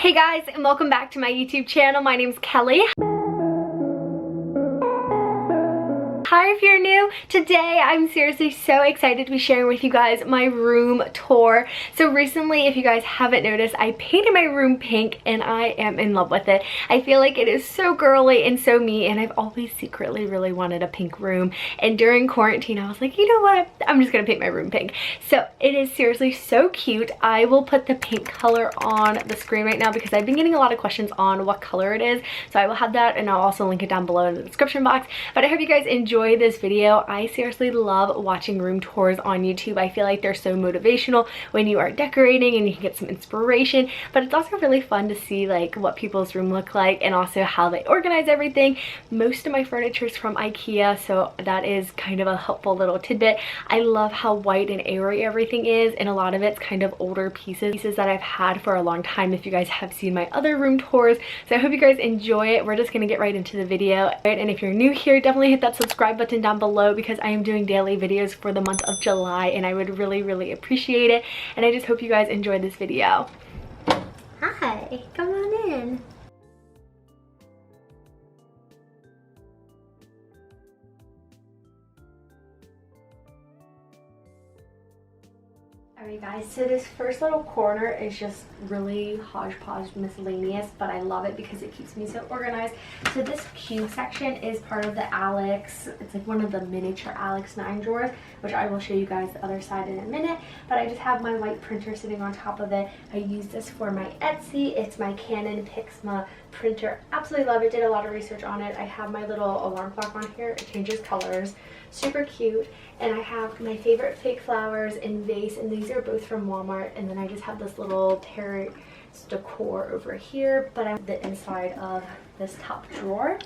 Hey guys, and welcome back to my YouTube channel. My name's Kelly. Hi if you're new. Today I'm seriously so excited to be sharing with you guys my room tour. So recently, if you guys haven't noticed, I painted my room pink and I am in love with it. I feel like it is so girly and so me, and I've always secretly really wanted a pink room, and during quarantine I was like, you know what, I'm just gonna paint my room pink. So it is seriously so cute. I will put the pink color on the screen right now because I've been getting a lot of questions on what color it is, so I will have that and I'll also link it down below in the description box. But I hope you guys enjoy this video. I seriously love watching room tours on YouTube. I feel like they're so motivational when you are decorating and you can get some inspiration, but it's also really fun to see like what people's room look like and also how they organize everything. Most of my furniture is from IKEA, so that is kind of a helpful little tidbit. I love how white and airy everything is, and a lot of it's kind of older pieces that I've had for a long time if you guys have seen my other room tours. So I hope you guys enjoy it. We're just gonna get right into the video. And if you're new here, definitely hit that subscribe button down below because I am doing daily videos for the month of July and I would really appreciate it. And I just hope you guys enjoy this video. Hi, come on in. Alright guys, so this first little corner is just really hodgepodge miscellaneous, but I love it because it keeps me so organized. So this cube section is part of the Alex, it's like one of the miniature Alex 9 drawers, which I will show you guys the other side in a minute. But I just have my white printer sitting on top of it. I use this for my Etsy. It's my Canon Pixma printer. Absolutely love it, did a lot of research on it. I have my little alarm clock on here, it changes colors, super cute. And I have my favorite fake flowers in vase, and these are both from Walmart. And then I just have this little terrace decor over here, but I'm the inside of this top drawer.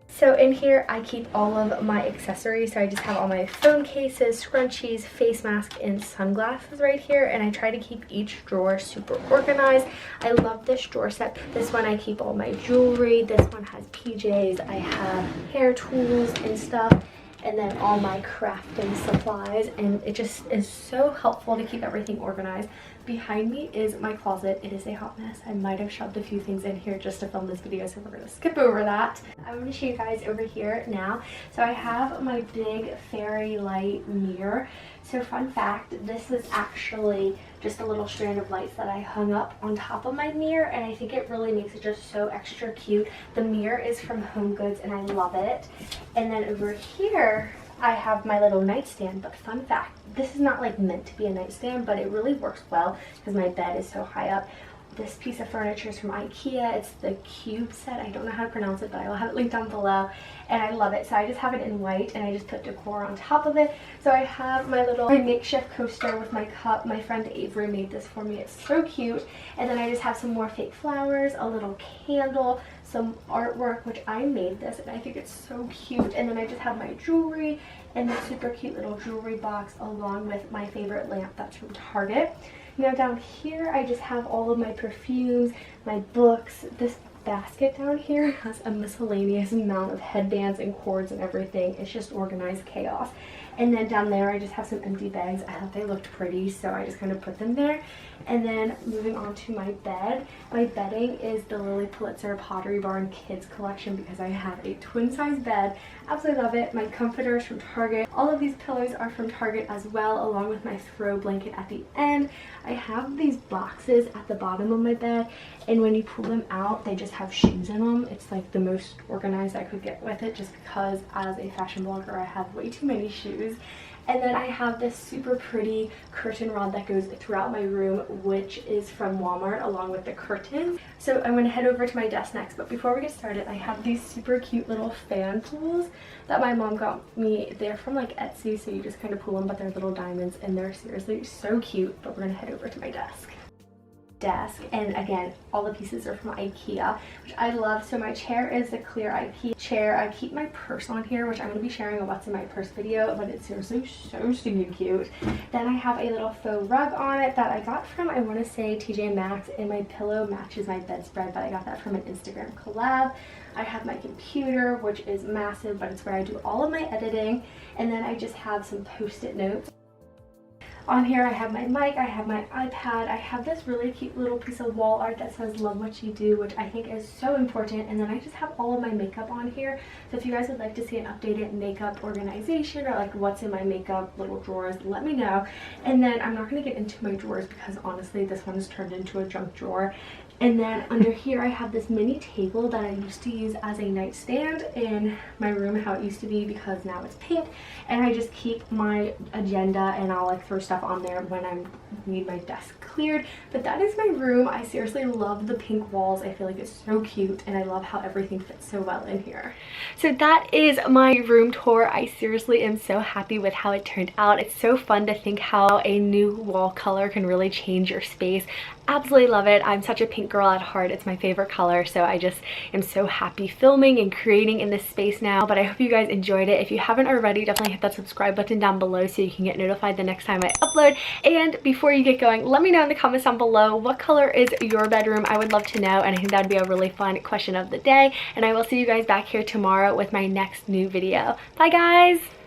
So in here I keep all of my accessories. So I just have all my phone cases, scrunchies, face mask, and sunglasses right here, and I try to keep each drawer super organized. I love this drawer set. This one I keep all my jewelry, this one has PJs, I have hair tools and stuff, and then all my crafting supplies, and it just is so helpful to keep everything organized. Behind me is my closet. It is a hot mess. I might have shoved a few things in here just to film this video, so we're gonna skip over that. I'm gonna show you guys over here now. So I have my big fairy light mirror. So fun fact, this is actually just a little strand of lights that I hung up on top of my mirror, and I think it really makes it just so extra cute. The mirror is from Home Goods and I love it. And then over here I have my little nightstand, but fun fact, this is not like meant to be a nightstand, but it really works well because my bed is so high up. This piece of furniture is from IKEA. It's the cube set. I don't know how to pronounce it, but I will have it linked down below. And I love it. So I just have it in white and I just put decor on top of it. So I have my makeshift coaster with my cup. My friend Avery made this for me. It's so cute. And then I just have some more fake flowers, a little candle, some artwork, which I made this and I think it's so cute. And then I just have my jewelry and this super cute little jewelry box along with my favorite lamp that's from Target. Now down here I just have all of my perfumes, my books. This basket down here has a miscellaneous amount of headbands and cords and everything. It's just organized chaos. And then down there I just have some empty bags. I thought they looked pretty, so I just kind of put them there. And then moving on to my bed. My bedding is the Lily Pulitzer Pottery Barn Kids collection because I have a twin size bed. Absolutely love it. My comforter is from Target. All of these pillows are from Target as well, along with my throw blanket at the end. I have these boxes at the bottom of my bed, and when you pull them out they just have shoes in them. It's like the most organized I could get with it, just because as a fashion blogger I have way too many shoes. And then I have this super pretty curtain rod that goes throughout my room, which is from Walmart along with the curtains. So I'm going to head over to my desk next, but before we get started I have these super cute little fan tools that my mom got me. They're from like Etsy, so you just kind of pull them, but they're little diamonds and they're seriously so cute. But we're going to head over to my desk. And again, all the pieces are from IKEA, which I love. So my chair is a clear IKEA chair. I keep my purse on here, which I'm going to be sharing a what's in my purse video, but it's seriously so stinking cute. Then I have a little faux rug on it that I got from, I want to say, TJ Maxx, and my pillow matches my bedspread, but I got that from an Instagram collab. I have my computer, which is massive, but it's where I do all of my editing. And then I just have some post-it notes. On here I have my mic, I have my iPad, I have this really cute little piece of wall art that says love what you do, which I think is so important. And then I just have all of my makeup on here. So if you guys would like to see an updated makeup organization or like what's in my makeup little drawers, let me know. And then I'm not going to get into my drawers because honestly this one is turned into a junk drawer. And then under here I have this mini table that I used to use as a nightstand in my room, how it used to be, because now it's pink. And I just keep my agenda and I'll like throw stuff on there when I need my desk cleared. But that is my room. I seriously love the pink walls. I feel like it's so cute and I love how everything fits so well in here. So that is my room tour. I seriously am so happy with how it turned out. It's so fun to think how a new wall color can really change your space. Absolutely love it. I'm such a pink girl at heart. It's my favorite color, so I just am so happy filming and creating in this space now. But I hope you guys enjoyed it. If you haven't already, definitely hit that subscribe button down below so you can get notified the next time I upload. And before you get going, let me know in the comments down below what color is your bedroom. I would love to know, and I think that would be a really fun question of the day. And I will see you guys back here tomorrow with my next new video. Bye guys!